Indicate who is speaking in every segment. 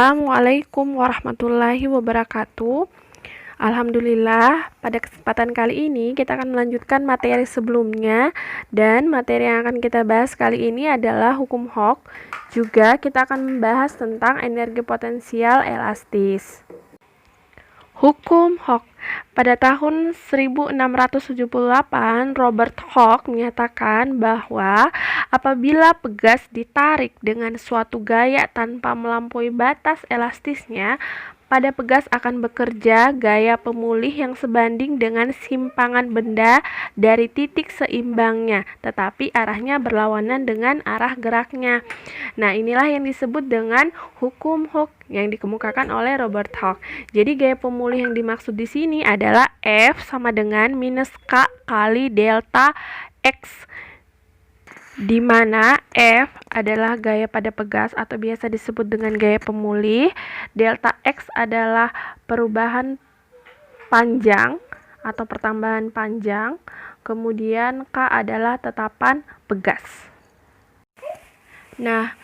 Speaker 1: Assalamualaikum warahmatullahi wabarakatuh. Alhamdulillah, pada kesempatan kali ini kita akan melanjutkan materi sebelumnya, dan materi yang akan kita bahas kali ini adalah hukum Hooke. Juga kita akan membahas tentang energi potensial elastis. Hukum Hooke. Pada tahun 1678, Robert Hooke menyatakan bahwa apabila pegas ditarik dengan suatu gaya tanpa melampaui batas elastisnya, pada pegas akan bekerja gaya pemulih yang sebanding dengan simpangan benda dari titik seimbangnya, tetapi arahnya berlawanan dengan arah geraknya. Nah, inilah yang disebut dengan hukum Hooke yang dikemukakan oleh Robert Hooke. Jadi gaya pemulih yang dimaksud di sini adalah F sama dengan minus K kali delta X, di mana F adalah gaya pada pegas atau biasa disebut dengan gaya pemulih, delta X adalah perubahan panjang atau pertambahan panjang, kemudian K adalah tetapan pegas. Nah,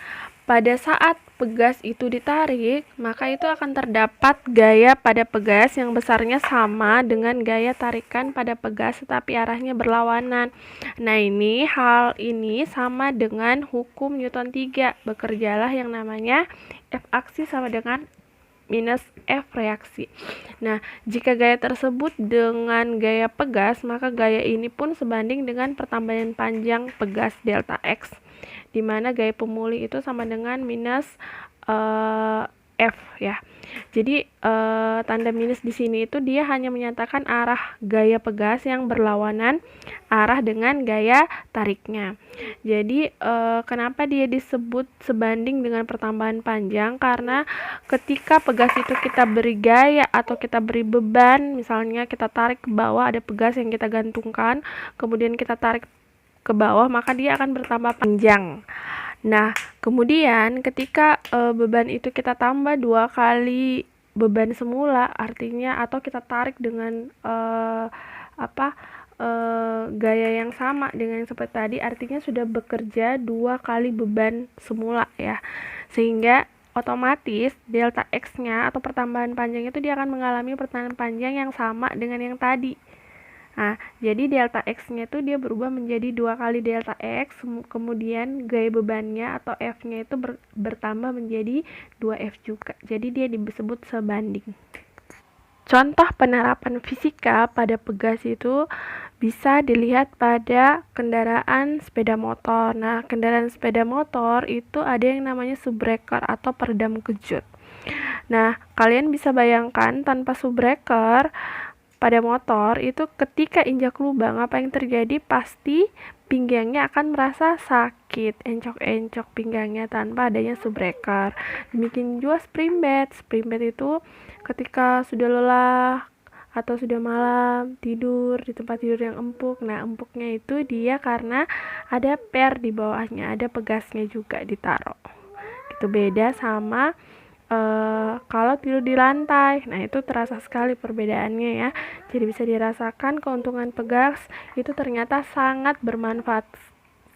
Speaker 1: pada saat pegas itu ditarik, maka itu akan terdapat gaya pada pegas yang besarnya sama dengan gaya tarikan pada pegas tetapi arahnya berlawanan. Nah, hal ini sama dengan hukum Newton 3. Bekerjalah yang namanya F aksi sama dengan minus F reaksi. Nah, jika gaya tersebut dengan gaya pegas, maka gaya ini pun sebanding dengan pertambahan panjang pegas delta X, di mana gaya pemulih itu sama dengan minus F ya. Jadi tanda minus di sini itu dia hanya menyatakan arah gaya pegas yang berlawanan arah dengan gaya tariknya. Jadi kenapa dia disebut sebanding dengan pertambahan panjang? Karena ketika pegas itu kita beri gaya atau kita beri beban, misalnya kita tarik ke bawah, ada pegas yang kita gantungkan, kemudian kita tarik ke bawah, maka dia akan bertambah panjang. Nah, kemudian ketika beban itu kita tambah 2 kali beban semula, artinya atau kita tarik dengan gaya yang sama dengan yang seperti tadi, artinya sudah bekerja 2 kali beban semula ya. Sehingga otomatis delta X-nya atau pertambahan panjang itu dia akan mengalami pertambahan panjang yang sama dengan yang tadi. Nah, jadi delta X-nya itu dia berubah menjadi 2 kali delta X, kemudian gaya bebannya atau F-nya itu bertambah menjadi 2F juga. Jadi dia disebut sebanding. Contoh penerapan fisika pada pegas itu bisa dilihat pada kendaraan sepeda motor. Nah, kendaraan sepeda motor itu ada yang namanya subbreaker atau peredam kejut. Nah, kalian bisa bayangkan tanpa subbreaker pada motor itu ketika injak lubang, apa yang terjadi? Pasti pinggangnya akan merasa sakit, encok-encok pinggangnya tanpa adanya subbreaker. Demikian juga spring bed. Spring bed itu ketika sudah lelah atau sudah malam tidur di tempat tidur yang empuk. Nah, empuknya itu dia karena ada per di bawahnya, ada pegasnya juga ditaruh. Itu beda sama kalau tidur di lantai. Nah, itu terasa sekali perbedaannya ya. Jadi bisa dirasakan keuntungan pegas itu ternyata sangat bermanfaat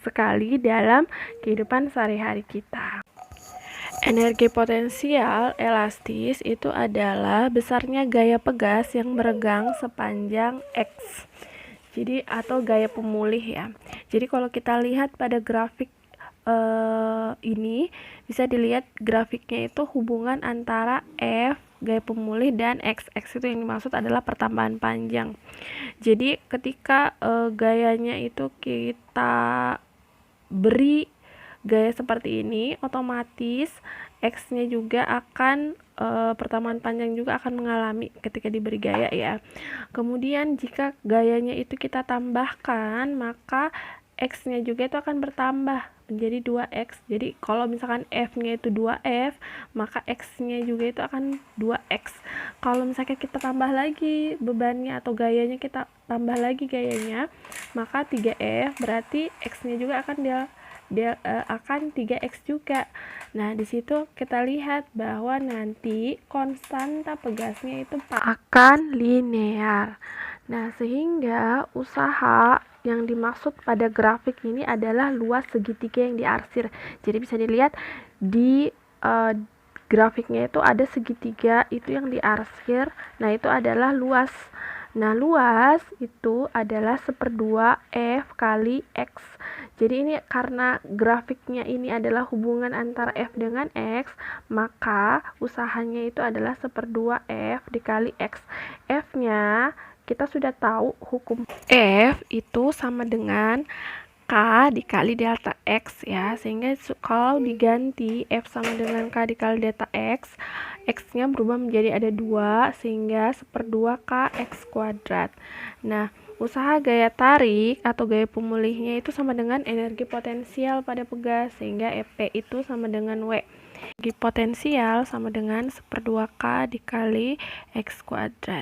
Speaker 1: sekali dalam kehidupan sehari-hari kita. Energi potensial elastis itu adalah besarnya gaya pegas yang meregang sepanjang X. Jadi atau gaya pemulih ya. Jadi kalau kita lihat pada grafik ini bisa dilihat grafiknya itu hubungan antara F gaya pemulih dan X itu yang dimaksud adalah pertambahan panjang. Jadi ketika gayanya itu kita beri gaya seperti ini, otomatis X-nya juga akan pertambahan panjang juga akan mengalami ketika diberi gaya ya. Kemudian jika gayanya itu kita tambahkan, maka X-nya juga itu akan bertambah menjadi 2X. Jadi kalau misalkan F-nya itu 2F, maka X-nya juga itu akan 2X. Kalau misalkan kita tambah lagi bebannya atau gayanya, kita tambah lagi gayanya, maka 3F, berarti X-nya juga akan akan 3X juga. Nah, di situ kita lihat bahwa nanti konstanta pegasnya itu akan linear. Nah, sehingga usaha yang dimaksud pada grafik ini adalah luas segitiga yang diarsir. Jadi bisa dilihat di grafiknya itu ada segitiga, itu yang diarsir. Nah, itu adalah luas. Nah, luas itu adalah 1/2 F kali X. Jadi ini karena grafiknya ini adalah hubungan antara F dengan X, maka usahanya itu adalah 1/2 F dikali X. F-nya kita sudah tahu hukum F itu sama dengan K dikali delta X ya, sehingga kalau diganti F sama dengan K dikali delta X, X-nya berubah menjadi ada 2, sehingga 1/2 KX kuadrat. Nah, usaha gaya tarik atau gaya pemulihnya itu sama dengan energi potensial pada pegas, sehingga EP itu sama dengan W. Energi potensial sama dengan 1/2 K dikali X kuadrat.